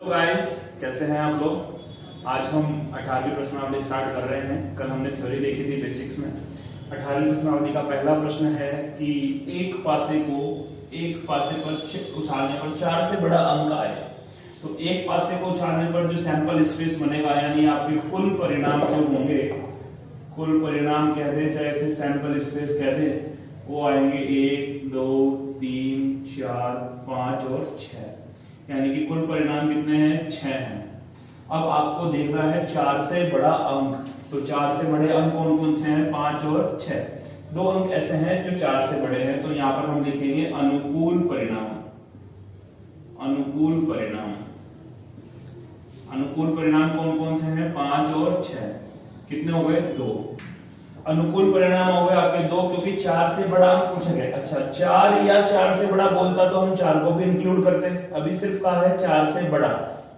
तो गाइस, कैसे हैं आप लोग। आज हम 18वीं प्रश्नावली स्टार्ट कर रहे हैं। कल हमने थ्योरी देखी थी बेसिक्स में। 18वीं प्रश्नावली का पहला प्रश्न है कि एक पासे पर उछालने पर 4 से बड़ा अंक आए तो एक पासे को उछालने पर जो सैंपल स्पेस बनेगा यानी आपके कुल परिणाम जो होंगे, कुल परिणाम कह दे चाहे इसे सैंपल स्पेस कह दे, वो आएंगे 1 2 3 4 5 और 6, यानी कि कुल परिणाम कितने हैं, 6 हैं। अब आपको देखना है 4 से बड़ा अंक, तो 4 से बड़े अंक कौन कौन से हैं, 5 और 6। दो अंक ऐसे हैं जो 4 से बड़े हैं, तो यहां पर हम लिखेंगे अनुकूल परिणाम। अनुकूल परिणाम, अनुकूल परिणाम कौन कौन से हैं, 5 और 6। कितने हो गए, 2। अनुकूल परिणाम हो गए आपके 2, क्योंकि 4 से बड़ा अंक पूछा गया। अच्छा, 4 या 4 से बड़ा बोलता तो हम 4 को भी इंक्लूड करते, अभी सिर्फ कहा है 4 से बड़ा,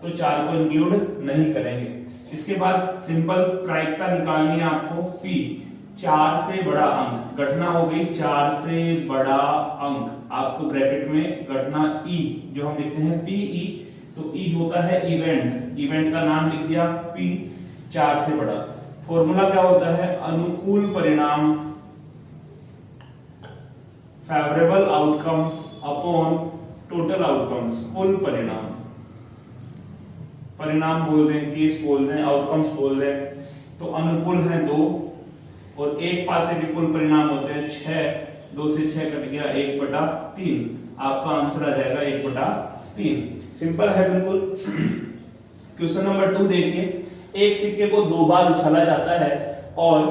तो 4 को इंक्लूड नहीं करेंगे। इसके बाद सिंपल प्रायिकता निकालनी है आपको, P 4 से बड़ा अंक, घटना हो गई 4 से बड़ा अंक, आपको ब्रैकेट में घटना E जो हम लिखते हैं PE, तो E होता है इवेंट, इवेंट का नाम लिख दिया P 4 से बड़ा। फॉर्मूला क्या होता है, अनुकूल परिणाम favourable outcomes upon total outcomes, कुल परिणाम, परिणाम बोल दें, केस बोल दें, आउटकम्स बोल दें, तो अनुकूल है 2 और एक पासे के कुल परिणाम होते हैं 6, 2 से 6 कट गया 1/3, आपका आंसर आ जाएगा 1/3। सिंपल है बिल्कुल। क्वेश्चन नंबर 2 देखिए, एक सिक्के को 2 बार उछाला जाता है और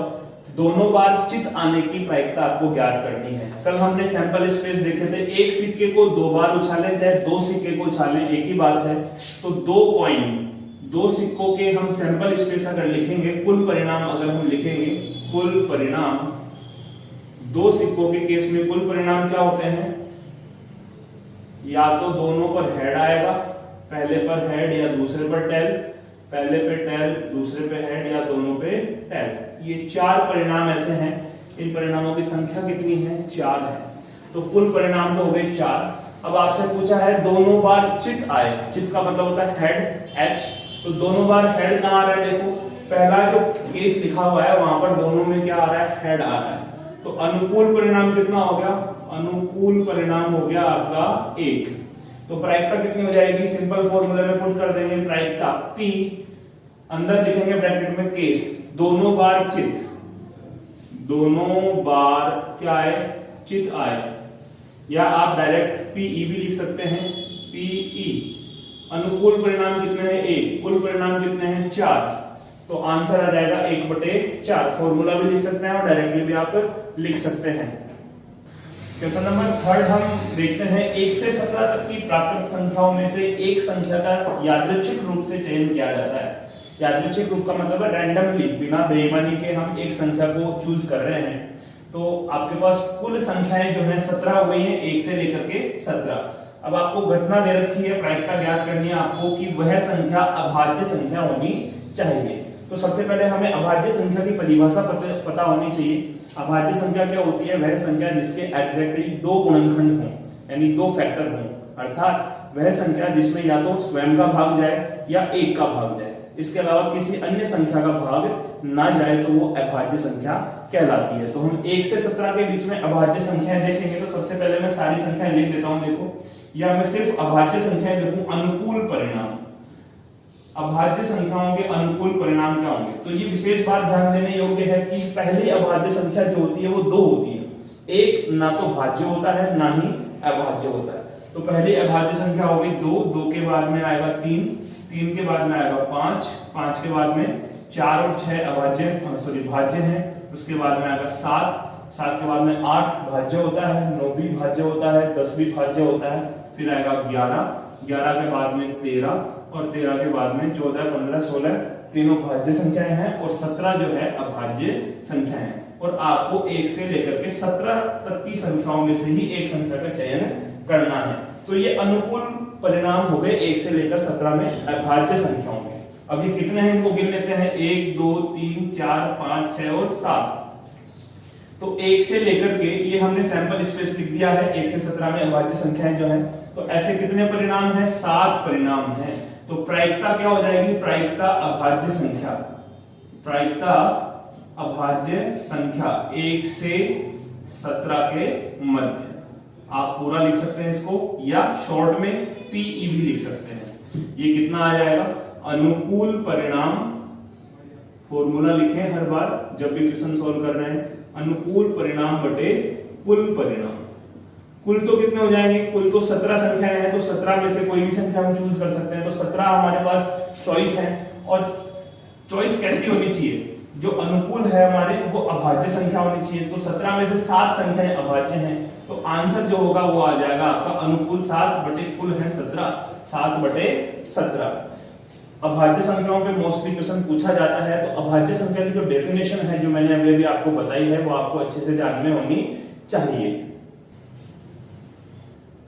दोनों बार चित आने की प्रायिकता आपको ज्ञात करनी है। कल हमने सैंपल स्पेस देखे थे, एक सिक्के को 2 बार उछालें चाहे 2 सिक्के को उछालें एक ही बात है, तो 2 कॉइन, 2 सिक्कों के हम सैंपल स्पेस अगर लिखेंगे, कुल परिणाम अगर हम लिखेंगे, कुल परिणाम 2 सिक्कों के केस में कुल परिणाम क्या होते हैं, या तो दोनों पर हेड आएगा, पहले पर हेड या दूसरे पर टेल, पहले पे टेल दूसरे पे हेड या दोनों पे टेल। ये 4 परिणाम ऐसे हैं, इन परिणामों की संख्या कितनी है, 4 है, तो कुल परिणाम तो हो गए 4। अब आपसे पूछा है दोनों बार चित आए, चित का मतलब होता है हेड H, तो दोनों बार हेड कहां आ रहा है, देखो पहला जो केस लिखा हुआ है वहां पर दोनों में क्या आ रहा है, हेड आ रहा है, तो अनुकूल परिणाम कितना हो गया, अनुकूल परिणाम हो गया आपका 1। तो प्रायिकता कितनी हो जाएगी, सिंपल फॉर्मूले में पुट कर देंगे, प्रायिकता P अंदर लिखेंगे ब्रैकेट में केस, दोनों बार चित, दोनों बार क्या आए, चित आए, या आप डायरेक्ट PE भी लिख सकते हैं, PE। अनुकूल परिणाम कितने हैं, 1, कुल परिणाम कितने हैं, 4, तो आंसर आ जाएगा 1/4। फॉर्मूला भी लिख सकते हैं और डायरेक्टली भी आप लिख सकते हैं। क्वेश्चन नंबर 3 हम देखते हैं, 1 से 17 तक की प्राकृत संख्याओं में से एक संख्या का यादृच्छिक रूप से चयन किया जाता है। यादृच्छिक रूप का मतलब है रैंडमली, बिना बेईमानी के हम एक संख्या को चूज कर रहे हैं। तो आपके पास कुल संख्याएं जो है 17 हो गई हैं, 1 से लेकर के 17। अब आपको घटना दे रखी है, प्रायिकता ज्ञात करनी है आपको कि वह संख्या अभाज्य संख्या होनी चाहिए। तो सबसे पहले हमें अभाज्य संख्या की परिभाषा पता होनी चाहिए। अभाज्य संख्या क्या होती है, वह संख्या जिसके एग्जैक्टली 2 गुणनखंड हों, यानी 2 फैक्टर हों, अर्थात वह संख्या जिसमें या तो स्वयं का भाग जाए या 1 का भाग जाए, इसके अलावा किसी अन्य संख्या का भाग ना जाए, तो वो अभाज्य संख्या कहलाती है। तो हम 1 से 17 के बीच में अभाज्य संख्याएं देखेंगे, तो सबसे पहले मैं सारी संख्याएं लिख देता हूं, देखो, या मैं सिर्फ अभाज्य संख्याएं लिखूं, अनुकूल परिणाम, अभाज्य संख्याओं के अनुकूल परिणाम क्या होंगे। तो ये विशेष बात ध्यान देने योग्य है कि पहली अभाज्य संख्या जो होती है वो 2 होती है, एक ना तो भाज्य होता है ना ही अभाज्य होता है। तो पहली अभाज्य संख्या हो गई 2, 2 के बाद में आएगा 3, 3 के बाद में आएगा 5, 5 के बाद में 4 और 6 भाज्य हैं, उसके बाद में आएगा 7, 7 के बाद में 8 भाज्य होता है, 9 भी भाज्य होता है, 10 भी भाज्य होता है, फिर आएगा 11, 11 के बाद में 13 और 13 के बाद में 14, 15, 16 तीनों भाज्य संख्याएं हैं और 17 जो है अभाज्य संख्याएं हैं। और आपको 1 से लेकर के 17 तक की संख्याओं में से ही एक संख्या का चयन करना है। तो ये अनुकूल परिणाम हो गए 1 से लेकर 17 में अभाज्य संख्याओं में। अब ये कितने हैं इनको गिन लेते हैं, 1 2 3 4 5 6 और 7। तो 1 से लेकर के ये हमने सैंपल स्पेस लिख दिया है, 1 से 17 में अभाज्य संख्याएं जो है, तो ऐसे कितने परिणाम हैं, 7 परिणाम हैं। तो प्रायिकता क्या हो जाएगी, प्रायिकता अभाज्य संख्या, प्रायिकता अभाज्य संख्या 1 से 17 के मध्य। आप पूरा लिख सकते हैं इसको, या शॉर्ट में पीई भी लिख सकते हैं। ये कितना आ जाएगा, अनुकूल परिणाम, फॉर्मूला लिखें हर बार जब भी क्वेश्चन सॉल्व कर रहे हैं, अनुकूल परिणाम बटे कुल परिणाम। कुल तो कितने हो जाएंगे, कुल तो 17 संख्याएं हैं, तो 17 में से कोई भी संख्या हम चूज कर सकते हैं। तो 17 हमारे पास चॉइस है, और चॉइस कैसी होनी चाहिए, जो अनुकूल है हमारे वो अभाज्य संख्या होनी चाहिए। तो 17 में से 7 संख्याएं अभाज्य हैं, तो आंसर जो होगा वो आ जाएगा आपका अनुकूल 7 बटे कुल है 17, 7 बटे 17। अभाज्य संख्याओं पे मोस्टली क्वेश्चन पूछा जाता है, तो अभाज्य संख्या की जो डेफिनेशन है जो मैंने अभी आपको बताई है वो आपको अच्छे से ध्यान में होनी चाहिए।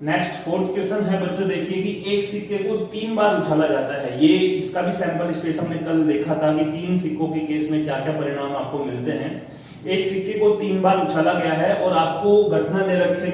नेक्स्ट फोर्थ क्वेश्चन है बच्चों, देखिए कि एक सिक्के को 3 बार उछाला जाता है। ये इसका भी सैंपल स्पेस हमने कल देखा था कि 3 सिक्कों के केस में क्या क्या परिणाम आपको मिलते हैं। एक सिक्के को 3 बार उछाला गया है और आपको घटना दे रखे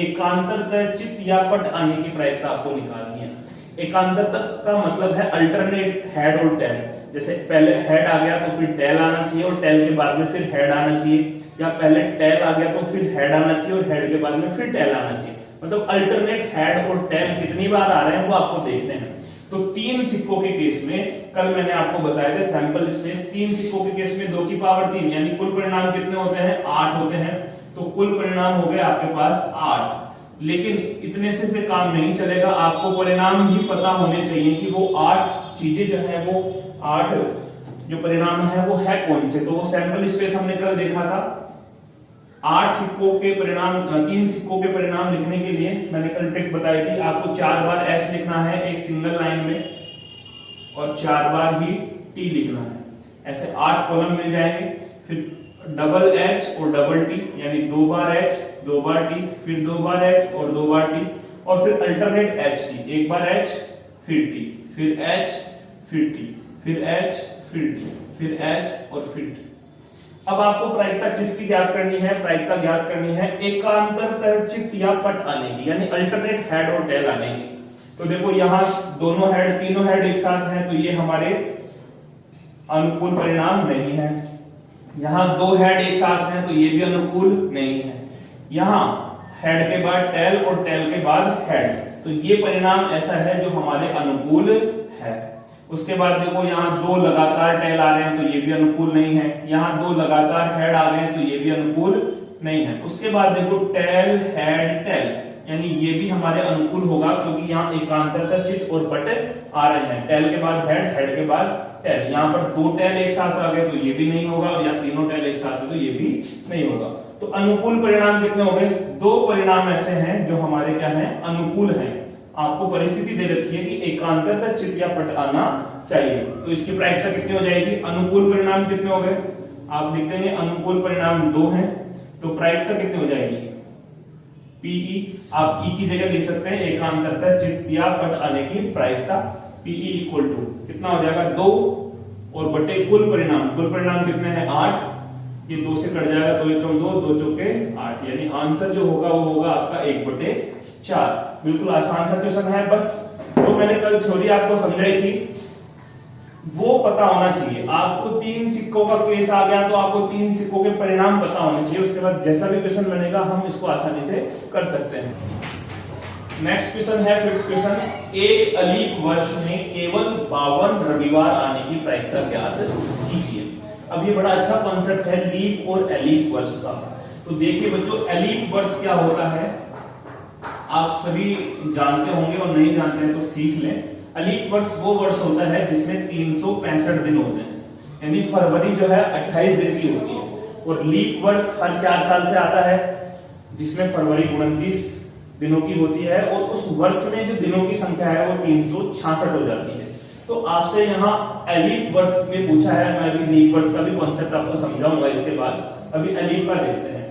एकांतर चित्त या पट आने की प्रायिकता आपको निकालनी है। एकांतर का मतलब है अल्टरनेट हेड और टेल। जैसे पहले हेड आ गया तो फिर टेल आना चाहिए और टेल के बाद में फिर हेड आना चाहिए, या पहले टेल आ गया तो फिर हेड आना चाहिए और हेड के बाद में फिर टेल आना चाहिए। मतलब अल्टरनेट हेड और टेल कितनी बार आ रहे हैं वो आपको देखते हैं। तो 3 सिक्कों के केस में कल मैंने आपको बताया था सैंपल स्पेस, 3 सिक्कों के केस में 2 की पावर 3 यानी कुल परिणाम कितने होते हैं, 8 होते हैं। तो कुल परिणाम हो गए आपके पास 8। लेकिन इतने से काम नहीं चलेगा, आपको परिणाम भी पता होने चाहिए कि वो 8 चीजें जो है वो 8 जो परिणाम है वो है कौन से। तो वो सैंपल स्पेस हमने कल देखा था। 8 सिक्कों के परिणाम, 3 सिक्कों के परिणाम लिखने के लिए मैंने कल ट्रिक बताई थी, आपको 4 बार एच लिखना है एक सिंगल लाइन में और 4 बार ही टी लिखना है। ऐसे 8 कॉलम मिल जाएंगे। फिर डबल एच और डबल टी यानी 2 बार एच 2 बार टी, फिर 2 बार एच और 2 बार टी, और फिर अल्टरनेट एच टी, एक बार एच फिर टी, फिर एच फिर टी, फिर एच फिर टी, फिर एच और फिर टी। अब आपको प्रायिकता किसकी ज्ञात करनी है, प्रायिकता ज्ञात करनी है एकांतर चित्त या पट आने की, यानी अल्टरनेट हेड और टेल आने की। तो देखो यहाँ दोनों हेड तीनों हेड एक साथ हैं, तो ये हमारे अनुकूल परिणाम नहीं है। यहाँ 2 हेड एक साथ हैं तो ये भी अनुकूल नहीं है। यहाँ हेड के बाद टेल और टेल के बाद हेड, तो ये परिणाम ऐसा है जो हमारे अनुकूल है। उसके बाद देखो यहाँ 2 लगातार टेल आ रहे हैं तो ये भी अनुकूल नहीं है। यहाँ 2 लगातार हेड आ रहे हैं तो ये भी अनुकूल नहीं है। उसके बाद देखो टेल हेड टेल, यानी ये भी हमारे अनुकूल होगा क्योंकि यहाँ एकांतर चित्त और पट आ रहे हैं। टेल के बाद हेड, हेड के बाद टेल। यहाँ पर 2 टेल एक साथ आ गए तो ये भी नहीं होगा, और यहाँ तीनों टेल एक साथ है तो ये भी नहीं होगा। तो अनुकूल परिणाम कितने हो गए, 2 परिणाम ऐसे हैं जो हमारे क्या हैं, अनुकूल हैं। आपको परिस्थिति दे रखी है कि एकांतर चित्त या पट आना चाहिए, तो इसकी प्रायिकता कितनी हो जाएगी, अनुकूल परिणाम कितने हो गए, आप लिख देंगे अनुकूल परिणाम 2 हैं, तो प्रायिकता कितनी हो जाएगी पीई। आप ई की जगह लिख सकते हैं एकांतर चित्त या पट आने की प्रायिकता। पीई इक्वल टू कितना हो जाएगा 2 और बटे कुल परिणाम। कुल परिणाम कितने हैं 8, ये 2 से कट जाएगा, 2 एकम 2, 2 चौके 8, यानी आंसर जो होगा वो होगा आपका 1/4। बिल्कुल आसान सा क्वेश्चन है। बस जो मैंने कल थ्योरी आपको समझाई थी वो पता होना चाहिए। आपको 3 सिक्कों का केस आ गया तो आपको 3 सिक्कों के परिणाम पता होने चाहिए। उसके बाद जैसा भी क्वेश्चन बनेगा हम इसको आसानी से कर सकते हैं। नेक्स्ट क्वेश्चन है 5th क्वेश्चन, एक अलीफ वर्ष में केवल 52 रविवार आने की प्रायिकता ज्ञात कीजिए। अब ये बड़ा अच्छा कॉन्सेप्ट है लीप और एलीफ वर्ष का। तो देखिए बच्चों, एलीफ वर्ष क्या होता है आप सभी जानते होंगे और नहीं जानते हैं तो सीख लें। अलीफ वर्ष वो वर्ष होता है जिसमें 365 दिन होते हैं, यानी फरवरी जो है 28 दिन की होती है, और लीप वर्ष हर 4 साल से आता है जिसमें फरवरी 29 दिनों की होती है, और उस वर्ष में जो दिनों की संख्या है वो 366 हो जाती है। तो आपसे यहाँ एलीफ वर्ष में पूछा है, मैं अभी लीप वर्ष का भी कॉन्सेप्ट आपको समझाऊंगा इसके बाद। अभी एलीफ का देखते हैं।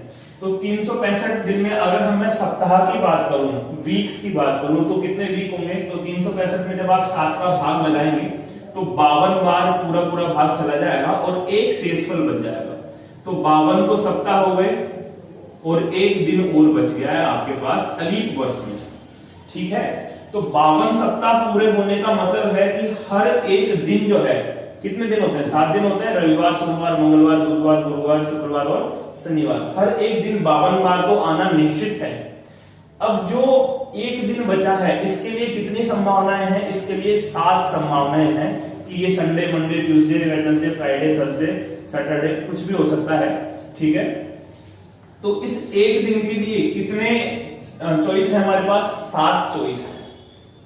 तो 365 दिन में अगर मैं सप्ताह की बात करूं, वीक्स की बात करूं, तो कितने वीक होंगे, तो 365 में जब आप 7 का भाग लगाएंगे तो 52 बार पूरा भाग चला जाएगा और एक शेषफल बच जाएगा। तो 52 तो सप्ताह हो गए और एक दिन और बच गया है आपके पास अलीफ वर्ष में। ठीक है। तो 52 सप्ताह पूरे होने का मतलब है कि हर एक दिन जो है, कितने दिन होते हैं, 7 दिन होते हैं, रविवार, सोमवार, मंगलवार, बुधवार, गुरुवार, शुक्रवार और शनिवार, हर एक दिन 52 बार तो आना निश्चित है। अब जो एक दिन बचा है इसके लिए कितनी संभावनाएं हैं, इसके लिए 7 संभावनाएं हैं कि ये Sunday, Monday, Tuesday, Wednesday, Friday, Thursday, Saturday कुछ भी हो सकता है, ठीक है। तो इस एक दिन के लिए कितने चॉइस है हमारे पास, 7 चॉइस है।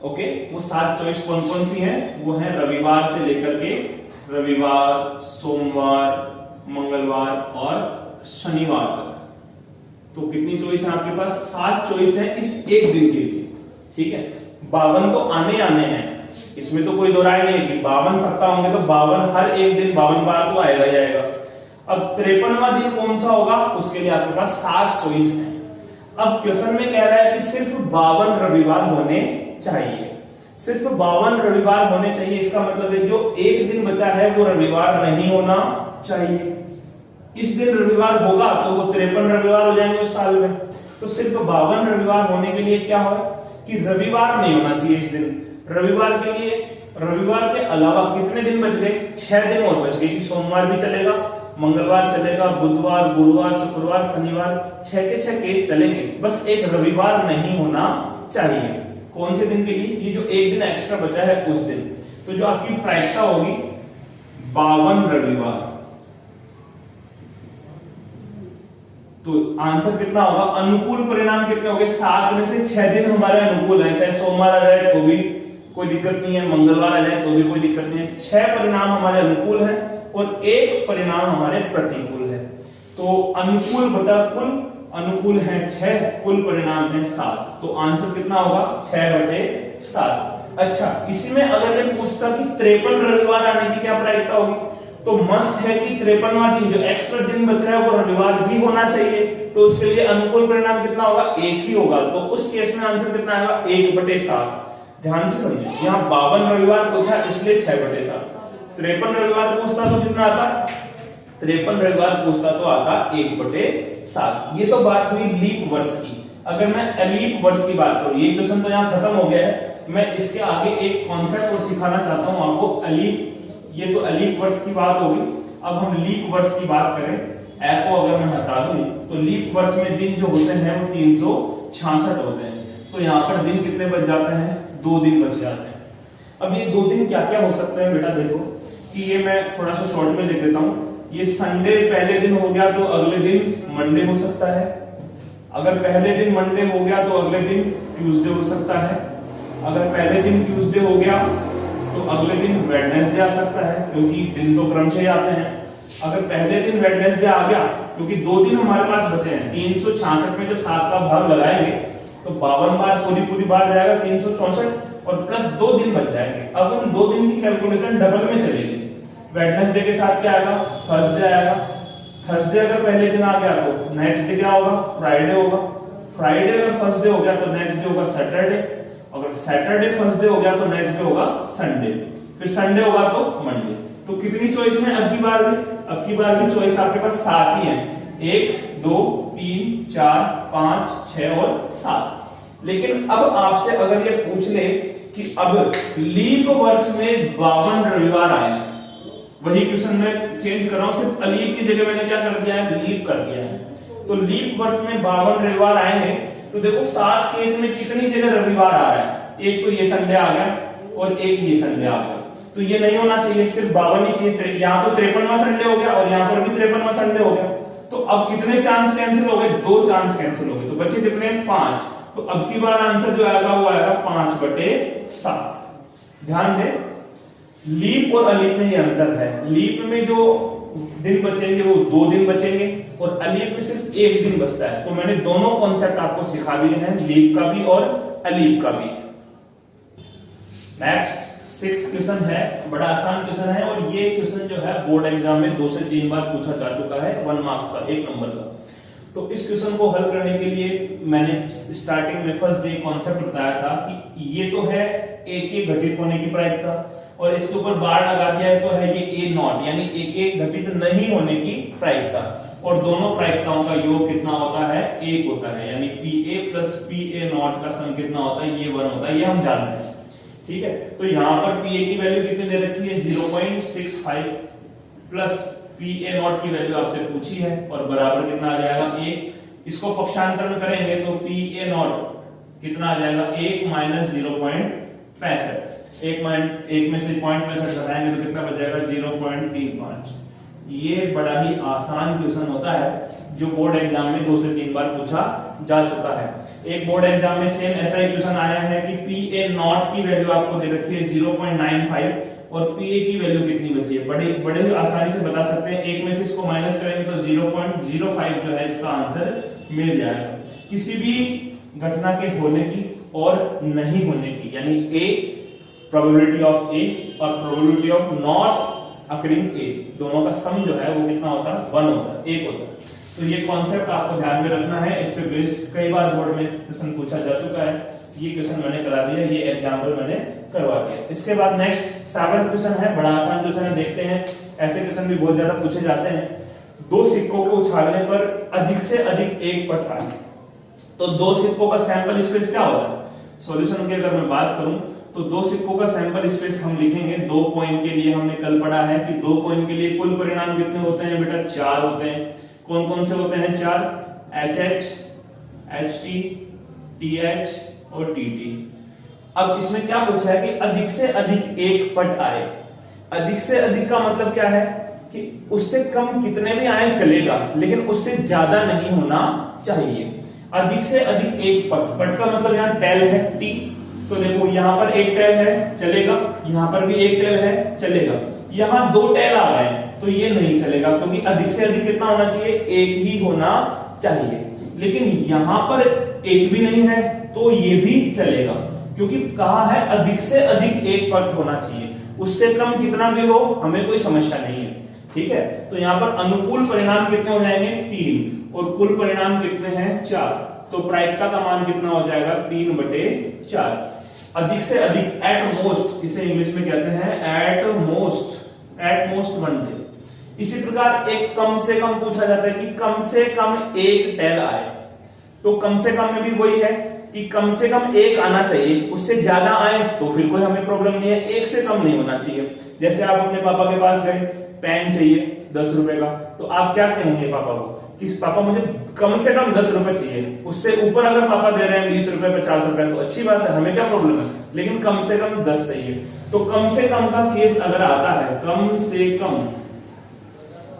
ओके, वो 7 चॉइस कौन कौन सी हैं, वो है रविवार से लेकर के रविवार, सोमवार, मंगलवार और शनिवार तक। तो कितनी चॉइस है आपके पास, 7 चॉइस है इस एक दिन के लिए, ठीक है। 52 तो आने हैं, इसमें तो कोई दो राय नहीं है कि 52 सप्ताह होंगे तो 52 हर एक दिन 52 बार तो आएगा ही आएगा। अब 53वां दिन कौन सा होगा, उसके लिए आपके पास 7 चॉइस है। अब क्वेश्चन में कह रहा है कि सिर्फ 52 रविवार होने चाहिए, सिर्फ 52 रविवार होने चाहिए। इसका मतलब है जो एक दिन बचा है वो रविवार नहीं होना चाहिए। इस दिन रविवार होगा तो वो 53 रविवार हो जाएंगे उस साल में। तो सिर्फ 52 रविवार होने के लिए क्या हो कि रविवार नहीं होना चाहिए इस दिन। रविवार के लिए, रविवार के अलावा कितने दिन बच गए, 6 दिन और बच गए कि सोमवार भी चलेगा, मंगलवार चलेगा, बुधवार, गुरुवार, शुक्रवार, शनिवार, 6 के 6 केस चलेंगे, बस एक रविवार नहीं होना चाहिए। कौन से दिन के लिए, ये जो एक दिन एक्स्ट्रा बचा है उस दिन। तो जो आपकी प्रायिकता होगी 52 रविवार। तो आंसर कितना होगा, अनुकूल परिणाम कितने हो गए, 7 में से 6 दिन हमारे अनुकूल है, चाहे सोमवार आ जाए तो भी कोई दिक्कत नहीं है, मंगलवार आ जाए तो भी कोई दिक्कत नहीं है। 6 परिणाम हमारे अनुकूल है और 1 परिणाम हमारे प्रतिकूल है। तो अनुकूल बटा कुल, अनुकूल है 6, कुल परिणाम है 7। तो आंसर कितना होगा, 6/7। अच्छा, इसी में अगर ये पूछता कि 53 रविवार आने की क्या प्रायिकता होगी, तो मस्ट है कि 53वां दिन जो एक्स्ट्रा दिन बच रहा है वो रविवार ही होना चाहिए। तो उसके लिए अनुकूल परिणाम कितना होगा, 1 ही होगा। तो उस केस में आंसर कितना आएगा, 1/7। ध्यान से समझिए, यहाँ 52 रविवार पूछा इसलिए 6/7। 53 रविवार पूछता तो कितना आता, 53 रविवार पूछता तो आता 1/7। ये तो बात हुई लीप वर्ष की। अगर मैं अलीप वर्ष की बात करूं, ये क्वेश्चन तो यहाँ खत्म हो गया है, मैं इसके आगे एक कॉन्सेप्ट और सिखाना चाहता हूं आपको। अलीप, ये तो अलीप वर्ष की बात होगी। अब हम लीप वर्ष की बात करें, ए को अगर मैं हटा दूं तो लीप वर्ष में दिन जो होते हैं वो 366 होते हैं। तो यहाँ पर दिन कितने बच जाते हैं, 2 दिन बच जाते हैं। अब ये 2 दिन क्या क्या हो सकते हैं बेटा, देखो कि ये मैं थोड़ा सा शॉर्ट में लिख देता हूं। ये संडे पहले दिन हो गया तो अगले दिन मंडे हो सकता है। अगर पहले दिन मंडे हो गया तो अगले दिन ट्यूसडे हो सकता है। अगर पहले दिन ट्यूसडे हो गया तो अगले दिन वेडनेसडे आ सकता है, क्योंकि दिन तो क्रम से ही आते हैं। अगर पहले दिन वेडनेसडे आ गया, क्योंकि 2 दिन हमारे पास बचे हैं, 366 में जब 7 का भाग लगाएंगे तो 52 बार पूरी बार जाएगा 364 और प्लस 2 दिन बच जाएंगे। अब उन 2 दिन की कैलकुलेशन डबल में चलेगी। वेडनेसडे के साथ क्या आएगा, थर्सडे आएगा। थर्सडे अगर पहले दिन आ गया तो नेक्स्ट डे क्या होगा, फ्राइडे होगा। फ्राइडे अगर फर्स्ट डे हो गया तो नेक्स्ट डे होगा सैटरडे। अगर सैटरडे फर्स्ट डे हो गया तो नेक्स्ट डे होगा संडे, फिर संडे होगा तो मंडे। तो कितनी चॉइस है अब की बार भी, अब की बार भी चॉइस आपके पास 7 ही है, 1 2 3 4 5 6 और 7। लेकिन अब आपसे अगर ये पूछ ले कि अब लीप वर्ष में 52 रविवार आए, वही क्वेश्चन में चेंज कर रहा हूं, सिर्फ अलीप की जगह मैंने क्या कर दिया है, लीप कर दिया है। तो लीप वर्ष में 52 रविवार आएंगे तो देखो 7 केस में कितनी जगह रविवार आ रहा है, एक तो ये संडे आ गया और एक ये संडे आ गया। तो ये नहीं होना चाहिए, सिर्फ 52 ही चाहिए। यहाँ तो 53वां संडे हो गया और यहाँ पर भी 53वां संडे हो गया। तो अब कितने चांस कैंसिल हो गए, 2 चांस कैंसिल हो गए, तो बचे कितने, 5। तो अब की बार आंसर जो आएगा वो आएगा 5/7। ध्यान दे, लीप और अलीप में ये अंतर है। लीप में जो दिन बचेंगे वो 2 दिन बचेंगे और अलीप में सिर्फ 1 दिन बचता है। तो मैंने दोनों कॉन्सेप्ट आपको सिखा दिए हैं, लीप का भी और अलीप का भी। नेक्स्ट 6th क्वेश्चन है, बड़ा आसान क्वेश्चन है और ये क्वेश्चन जो है बोर्ड एग्जाम में 2 से 3 बार पूछा जा चुका है, 1 मार्क्स का, 1 नंबर का। तो इस क्वेश्चन को हल करने के लिए मैंने स्टार्टिंग में फर्स्ट डे कॉन्सेप्ट बताया था कि ये तो है ए के घटित होने की प्रायिकता और इसके ऊपर बार लगा दिया है तो है ये ए नॉट, यानी ए के घटित नहीं होने की प्रायिकता। और दोनों प्रायिकताओं का योग कितना होता है, 1 होता है, यानी PA प्लस PA नॉट का सम कितना होता है, ये 1 होता है, ये हम जानते हैं। ठीक है, तो यहां पर PA की वैल्यू कितनी दे रखी है, 0.65 प्लस PA नॉट की वैल्यू आपसे पूछी है और बराबर कितना आ जाएगा 1। इसको पक्षांतरण करेंगे तो PA नॉट कितना आ जाएगा, 1 माइनस 0.65, एक में से 0.65 घटाएंगे तो कितना बच जाएगा, 0.35। ये बड़ा ही आसान क्वेश्चन होता है जो बोर्ड एग्जाम में 2 से 3 बार पूछा जा चुका है। एक बोर्ड एग्जाम में सेम ऐसा ही क्वेश्चन आया है कि PA नॉट की वैल्यू आपको दे रखी है 0.95 और PA की वैल्यू कितनी बची है, बड़े ही आसानी से बता सकते हैं। एक में से इसको माइनस करेंगे तो 0.05 जो है इसका आंसर मिल जाएगा। किसी भी घटना के होने की और नहीं होने की, यानी A प्रोबेबिलिटी ऑफ A और probability of not occurring A, दोनों का सम जो है वो कितना होता है, 1 होता है, 1 होता है। तो ये कॉन्सेप्ट आपको ध्यान में रखना है, इस पे बेस्ड कई बार बोर्ड में क्वेश्चन पूछा जा चुका है। ये क्वेश्चन मैंने करा दिया, ये एग्जांपल मैंने करवा दिया। इसके बाद नेक्स्ट 7वां क्वेश्चन है, बड़ा आसान क्वेश्चन है, देखते हैं। ऐसे क्वेश्चन भी बहुत ज्यादा पूछे जाते हैं। 2 सिक्कों को उछालने पर अधिक से अधिक एक पट आए तो 2 सिक्कों का सैंपल स्पेस क्या होता है। सॉल्यूशन की अगर मैं बात करूं तो 2 सिक्कों का सैंपल स्पेस हम लिखेंगे 2 कॉइन के लिए। हमने कल पढ़ा है कि 2 कॉइन के लिए कुल परिणाम कितने होते हैं बेटा, 4 होते हैं। कौन कौन से होते हैं 4, HH, HT, TH और TT। अब इसमें क्या पूछा है कि अधिक से अधिक एक पट आए। अधिक से अधिक का मतलब क्या है कि उससे कम कितने भी आए चलेगा, लेकिन उससे ज्यादा नहीं होना चाहिए। अधिक से अधिक एक पट, पट का मतलब यहाँ टेल है T, तो देखो यहाँ पर एक टेल है चलेगा, यहाँ पर भी एक टेल है चलेगा, यहाँ 2 टेल आ रहे हैं तो ये नहीं चलेगा, क्योंकि अधिक से अधिक कितना होना चाहिए, एक ही होना चाहिए। लेकिन यहाँ पर एक भी नहीं है तो ये भी चलेगा, क्योंकि कहा है अधिक से अधिक एक पट होना चाहिए, उससे कम कितना भी हो हमें कोई समस्या नहीं है। ठीक है, तो यहाँ पर अनुकूल परिणाम कितने हो जाएंगे, 3, और कुल परिणाम कितने हैं, 4। तो प्रायिकता का मान कितना हो जाएगा, 3/4। अधिक से अधिक, एट मोस्ट, इसे इंग्लिश में कहते हैं एट मोस्ट 1 डे। इसी प्रकार एक कम से कम पूछा जाता है कि कम से कम एक टेल आए, तो कम से कम में भी वही है कि कम से कम एक आना चाहिए, उससे ज्यादा आए तो फिर कोई हमें प्रॉब्लम नहीं है, एक से कम नहीं होना चाहिए। जैसे आप अपने पापा के पास गए, पेन चाहिए 10 रुपए का, तो आप क्या कहेंगे पापा को कि पापा मुझे कम से कम 10 रुपए चाहिए। उससे ऊपर अगर पापा दे रहे हैं 20 रुपए 50 रुपए तो अच्छी बात है, हमें क्या प्रॉब्लम है, लेकिन कम से कम 10 चाहिए। तो कम से कम का केस अगर आता है, कम से कम,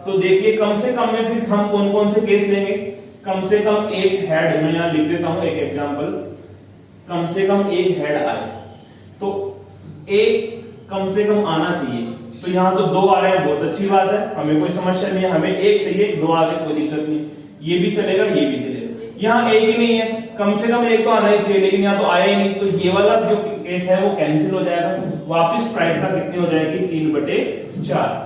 तो देखिए कम से कम में फिर हम कौन कौन से केस लेंगे। कम से कम एक हेड, मैं यहां लिख देता हूं एक एग्जांपल, कम से कम एक हेड आए, तो एक कम से कम आना चाहिए। तो यहाँ तो 2 आ रहे हैं, बहुत अच्छी बात है, हमें कोई समस्या नहीं है, हमें एक चाहिए, 2 आ गए कोई दिक्कत नहीं, ये भी चलेगा ये भी चलेगा। यहाँ एक ही नहीं है, कम से कम एक तो आना ही चाहिए, लेकिन यहाँ तो आया ही नहीं, तो ये वाला जो केस है वो कैंसिल हो जाएगा। वापिस प्रायिकता कितनी हो जाएगी, 3/4।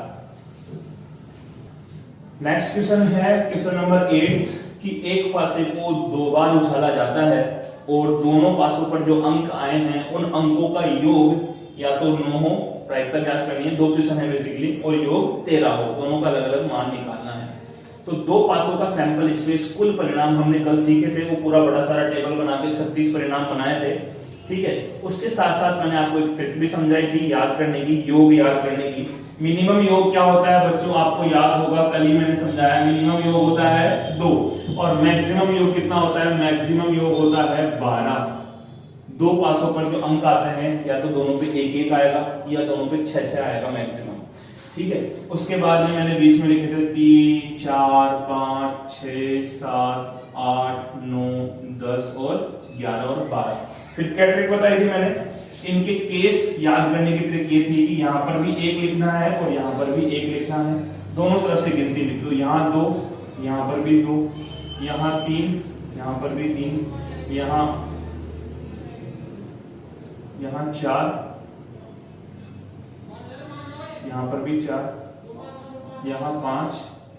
नेक्स्ट क्वेश्चन है क्वेश्चन नंबर 8 कि एक पासे को 2 बार उछाला जाता है और दोनों पासों पर जो अंक आए हैं उन अंकों का योग या तो 9 हो, प्रायिकता ज्ञात करनी है, 2 क्वेश्चन है बेसिकली, और योग 13 हो, दोनों का अलग अलग मान निकालना है। तो 2 पासों का सैंपल स्पेस, कुल परिणाम हमने कल सीखे थे, वो पूरा बड़ा सारा टेबल बना के 36 परिणाम बनाए थे। ठीक है, उसके साथ साथ मैंने आपको एक ट्रिक भी समझाई थी याद करने की, योग याद करने की। मिनिमम योग क्या होता है बच्चों, आपको याद होगा, कल ही मैंने समझाया। मिनिमम योग होता है 2 और मैक्सिमम योग कितना होता है, मैक्सिमम योग होता है 12। 2 पासों पर जो अंक आते हैं या तो दोनों पे 1-1 आएगा या दोनों पे 6-6 आएगा मैक्सिमम। ठीक है, उसके बाद में मैंने बीच में लिखे थे 3, 4, 5, 6, 7, 8, 9, 10 और 11 और 12। फिर क्या ट्रिक बताई थी मैंने, इनके केस याद करने की ट्रिक ये थी कि यहाँ पर भी 1 लिखना है और यहाँ पर भी 1 लिखना है, दोनों तरफ से गिनती लिख दो। यहाँ 2, यहाँ पर भी 2, यहाँ 3, यहाँ पर भी 3, यहाँ 4, यहाँ पर भी 4, यहाँ 5,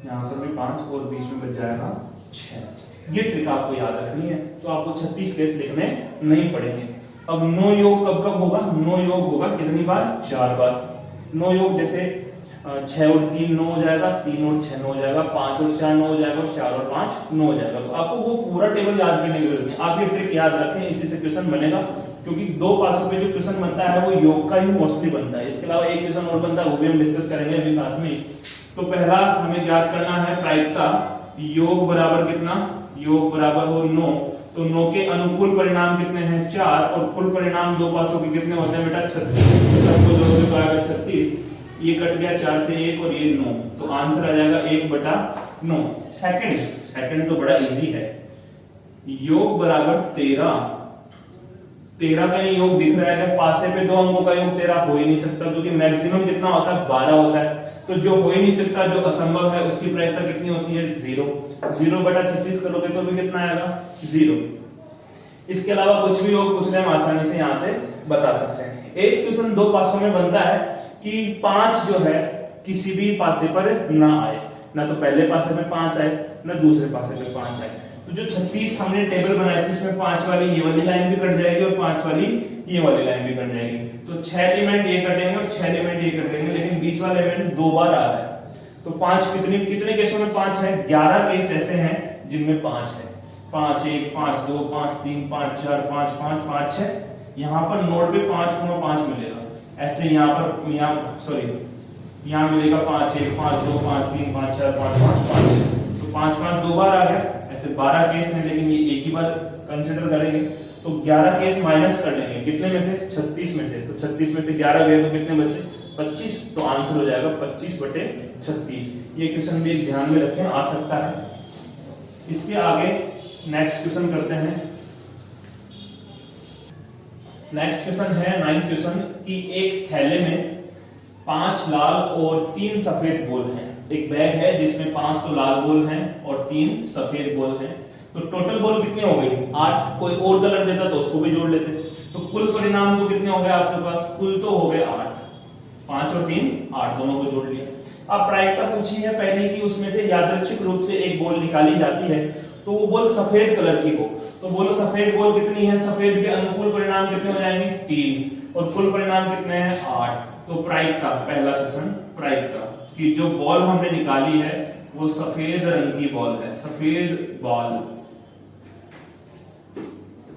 यहाँ पर भी 5 और बीच में बच जाएगा 6। ये ट्रिक आपको याद रखनी है, तो आपको 36 केस लिखने नहीं पड़ेंगे। अब नो योग कब कब होगा, नो योग होगा कितनी बार, 4 बार। नो योग जैसे 6 और 3 9 हो जाएगा, 3 और 6 9 हो जाएगा, 5 और 4 9 हो जाएगा, और 4 और 5 9 हो जाएगा। तो आपको वो पूरा टेबल याद करने की जरूरत नहीं, आप ये ट्रिक याद रखें, इसी से क्वेश्चन बनेगा, क्योंकि 2 पासों पे जो क्वेश्चन बनता है वो योग का ही मोस्टली बनता है। इसके अलावा एक क्वेश्चन और बनता है, वो भी हम डिस्कस करेंगे अभी साथ में। तो पहला हमें याद करना है प्रायिकता, योग बराबर कितना, योग बराबर हो 9, तो 9 के अनुकूल परिणाम कितने हैं 4, और कुल परिणाम 2 पासों के कितने होते हैं बेटा 36, सबको जोड़ोगे तो आएगा 36, ये कट गया 4 से 1 और ये 9, तो आंसर आ जाएगा 1/9। सेकंड तो बड़ा इजी है, योग बराबर 13 का ये योग दिख रहा है, पासे पे 2 अंकों का योग 13 हो ही नहीं सकता, क्योंकि मैक्सिमम कितना होता है 12 होता है, तो जो हो ही नहीं सकता, जो असंभव है, उसकी प्रायिकता कितनी होती है 0/36 करोगे तो भी कितना आएगा 0। इसके अलावा कुछ भी योग पूछ रहे हम आसानी से यहाँ से बता सकते हैं। एक क्वेश्चन 2 पासों में बनता है कि 5 जो है किसी भी पासे पर ना आए, ना तो पहले पासे में 5 आए, ना दूसरे पासे पे 5 आए। तो जो 36 हमने टेबल बनाई थी उसमें 5 वाली ये वाली लाइन भी कट जाएगी और 5 वाली ये वाली लाइन भी कट जाएगी, तो 6 एलिमेंट ये कटेंगे और 6 एलिमेंट ये कटेंगे, लेकिन बीच वाला एलिमेंट 2 बार आ रहा है। तो 5 कितने केसों में 5 है, 11 केस ऐसे हैं जिनमें 5 है, 5 1 5 2 5 3 5 4 5 5 5 6, यहाँ पर नोड पे 5,5 मिलेगा, ऐसे यहाँ पर यहाँ मिलेगा 5 1 5 2 5 3 5 4 5 5 5, तो 5 5 2 बार आ गया, ऐसे 12 केस हैं, लेकिन ये एक ही बार कंसीडर करेंगे, तो 11 केस माइनस कर लेंगे, कितने में से 36 में से, तो 36 में से 11 गए तो कितने बचे 25, तो आंसर हो जाएगा 25/36। ये क्वेश्चन भी एक ध्यान में रखें, आ सकता है। इसके आगे नेक्स्ट क्वेश्चन करते हैं। नेक्स्ट क्वेश्चन है 9th क्वेश्चन कि एक थैले में 5 लाल और 3 सफेद बॉल हैं। एक बैग है जिसमें 5 तो लाल बॉल हैं और 3 सफेद बॉल हैं, तो टोटल बॉल कितने हो गए 8, कोई और कलर देता तो उसको भी जोड़ लेते, तो कुल परिणाम तो कितने हो गए आपके पास, कुल तो हो गए 8, 5 और 3 8, दोनों को जोड़ लिया। अब प्रायिकता पूछी है पहले कि उसमें से यादृच्छिक रूप से एक बॉल निकाली जाती है, तो वो बॉल सफेद कलर की हो, तो बोलो सफेद बॉल कितनी है, सफेद के अनुकूल परिणाम कितने हो जाएंगे 3, और कुल परिणाम कितने हैं 8। तो प्रायिकता, पहला क्वेश्चन प्रायिकता कि जो बॉल हमने निकाली है वो सफेद रंग की बॉल है, सफेद बॉल,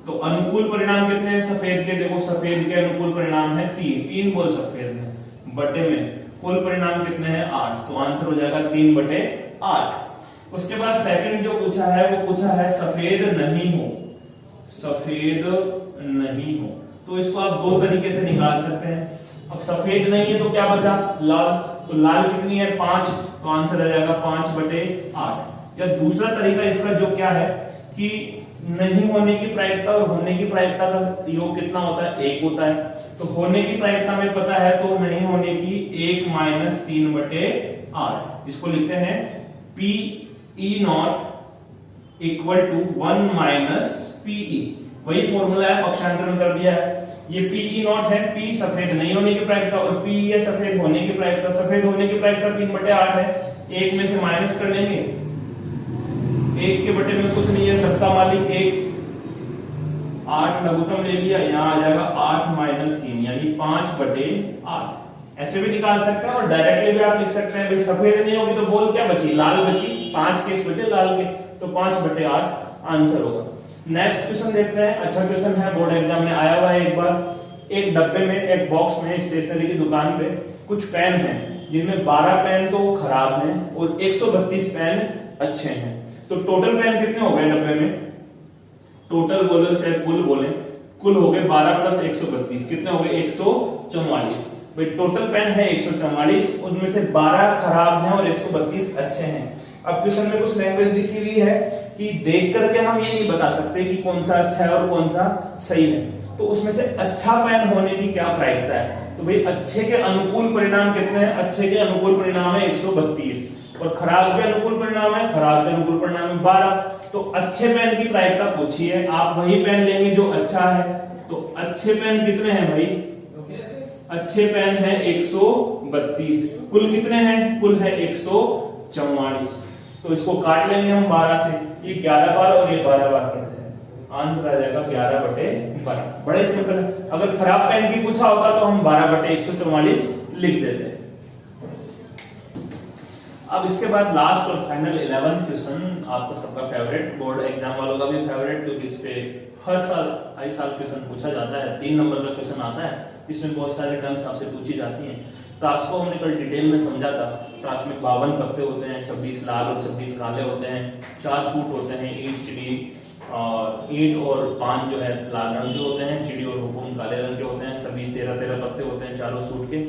तो अनुकूल परिणाम कितने हैं सफेद के, देखो सफेद के अनुकूल परिणाम है 3 बॉल सफेद है, बटे में कुल परिणाम कितने हैं 8, तो आंसर हो जाएगा 3/8। उसके बाद सेकंड जो पूछा है वो पूछा है सफेद नहीं हो, सफेद नहीं हो, तो इसको आप 2 तरीके से निकाल सकते हैं। अब सफेद नहीं है तो क्या बचा लाल, तो लाल कितनी है 5, तो आंसर आ जाएगा 5/8। या दूसरा तरीका इसका जो क्या है कि नहीं होने की प्रायिकता और होने की प्रायिकता का योग कितना होता है 1 होता है, तो होने की प्रायिकता में पता है, तो नहीं होने की 1 - 3/8, इसको लिखते हैं PE0 = 1 - PE, वही फॉर्मूला है, पक्षांतरण कर दिया है। ये PE0 है, P सफेद नहीं होने की प्रायिकता और PE है सफेद होने की प्रायिकता। सफेद होने की प्रायिकता 3/8 है, 1 में से माइनस कर लेंगे, 1 के बटे में कुछ नहीं है, सत्ता मालिक 1, 8 लघुत्तम ले लिया, यहाँ आ जाएगा 8 - 3 यानी 5/8। ऐसे भी निकाल सकते हैं और डायरेक्टली भी आप लिख सकते हैं, भाई सफेद नहीं होगी तो बोल क्या बची, लाल बची, 5 केस बचे लाल के, तो 5/8 आंसर होगा। नेक्स्ट क्वेश्चन देखते हैं, अच्छा क्वेश्चन है, बोर्ड एग्जाम में आया हुआ है एक बार। एक डब्बे में, एक बॉक्स में स्टेशनरी की दुकान पे कुछ पेन हैं, जिनमें 12 पेन तो खराब हैं और 132 पेन अच्छे हैं, तो टोटल पेन कितने हो गए डब्बे में, टोटल बोले चाहे कुल बोले, कुल हो गए 12 + 132, कितने हो गए 144। भाई टोटल पेन है 144, उनमें से 12 खराब हैं और 132 अच्छे हैं। अब क्वेश्चन में कुछ लैंग्वेज लिखी हुई है कि देख करके हम ये नहीं बता सकते कि कौन सा अच्छा है और कौन सा सही है, तो उसमें से अच्छा पेन होने की क्या प्रायिकता है, तो भाई अच्छे के अनुकूल परिणाम कितने हैं, अच्छे के अनुकूल परिणाम है 132 और खराब के अनुकूल परिणाम है, खराब के अनुकूल परिणाम है 12, तो अच्छे पेन की प्रायिकता पूछी है, आप वही पेन लेंगे जो अच्छा है, तो अच्छे पेन कितने हैं भाई, अच्छे पेन है 132, कुल कितने हैं, कुल है 144, तो इसको काट लेंगे हम 12 से, ये 11 बार और ये 12 बार करते हैं, आंसर आ जाएगा 11/12। बड़े सिंपल है, अगर खराब पेन की पूछा होता तो हम 12/144 लिख देते हैं। अब इसके बाद लास्ट और फाइनल 11th क्वेश्चन, आपका सबका फेवरेट, बोर्ड एग्जाम वालों का भी फेवरेट, क्योंकि इस पे हर साल क्वेश्चन पूछा जाता है। 3 नंबर का क्वेश्चन आता है, इसमें बहुत सारे टर्म्स आपसे पूछी जाती हैं। टास्क को हमने कल डिटेल में समझा था। टास्क में 52 पत्ते होते हैं, 26 लाल और 26 काले होते हैं, 4 सूट होते हैं, ईंट चिड़ी और ईंट और 5 जो है लाल रंग के होते हैं, चिड़ी और हुकुम काले रंग के होते हैं, सभी 13 पत्ते होते हैं चारों सूट के।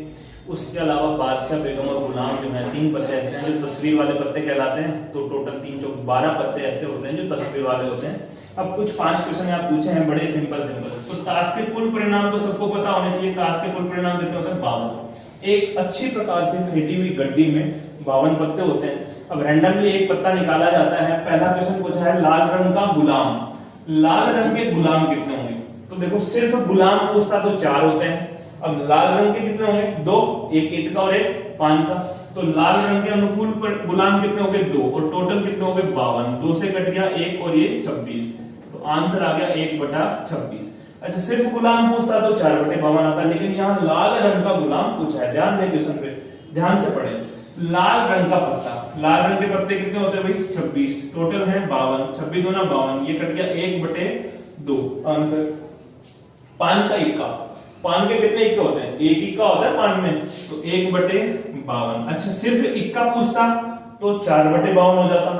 उसके अलावा बादशाह, बेगम और गुलाम जो है 3 पत्ते ऐसे हैं जो तस्वीर वाले पत्ते कहलाते हैं। तो टोटल 3 चौक 12 पत्ते ऐसे होते हैं जो तस्वीर वाले होते हैं। अब कुछ 5 क्वेश्चन आप पूछे हैं, बड़े सिंपल। तो टास्क के कुल परिणाम तो सबको पता होने चाहिए। टास्क के कुल परिणाम कितने होते हैं? 52। एक अच्छी प्रकार से फेंटी हुई गड्डी में 52 पत्ते होते हैं। अब रैंडमली एक पत्ता निकाला जाता है। पहला क्वेश्चन पूछा है लाल रंग का गुलाम, लाल रंग के गुलाम कितने होंगे? तो देखो सिर्फ गुलाम पूछता तो 4 होते हैं। अब लाल रंग के कितने होंगे? 2, एक ईंट का और एक पान का। तो लाल रंग के अनुकूल पर गुलाम कितने होंगे? 2, और टोटल कितने होंगे? 52। 2 से कट गया 1 और ये 26, तो आंसर आ गया 1/26। अच्छा, सिर्फ गुलाम पूछता तो 4/52 आता, लेकिन यहाँ लाल रंग का गुलाम पूछा है। ध्यान दें क्वेश्चन पे, ध्यान से पढ़े। लाल रंग का पत्ता, लाल रंग के पत्ते कितने होते हैं भाई? 26, टोटल है 52, 26 दूना 52, ये कट गया 1/2 आंसर। पान का इक्का, पान के कितने इक्के होते हैं? एक इक्का होता है पान में, तो 1/52। अच्छा, सिर्फ इक्का पूछता तो 4/52 हो जाता,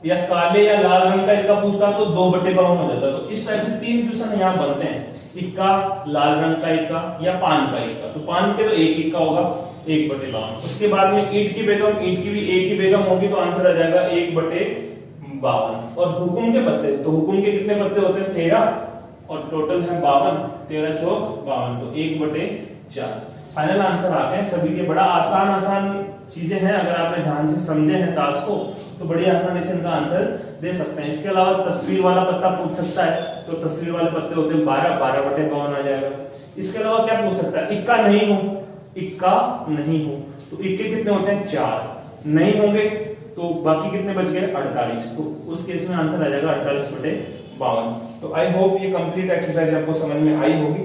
या काले या लाल रंग का इक्का पूछता तो 2/52 हो जाता। तो इस टाइप से 3 क्वेश्चन यहाँ बनते हैं, इक्का, लाल रंग का इक्का या पान का इक्का। तो पान के तो एक इक्का होगा, 1/52। उसके बाद में ईंट की बेगम, ईंट की भी एक ही बेगम होगी, तो आंसर आ जाएगा 1/52। और हुकुम के पत्ते, तो हुकुम के कितने पत्ते होते हैं? 13, और टोटल है 52, 13 चौक 52, तो 1/4। फाइनल आंसर आ गए सभी के। बड़ा आसान चीजें हैं, अगर आपने ध्यान से समझे हैं टास्क को तो बड़ी आसानी से इनका आंसर दे सकते हैं। इसके अलावा तस्वीर वाला पत्ता पूछ सकता है, तो तस्वीर वाले पत्ते होते हैं 12, 12/52 आ जाएगा। इसके अलावा क्या पूछ सकता है? इक्का नहीं हो, इक्का नहीं हो, तो इक्के कितने होते हैं? 4 नहीं होंगे, तो बाकी कितने बच गए? 48, तो उस केस में आंसर आ जाएगा 48/52। तो आई होप ये कंप्लीट एक्सरसाइज आपको समझ में आई होगी।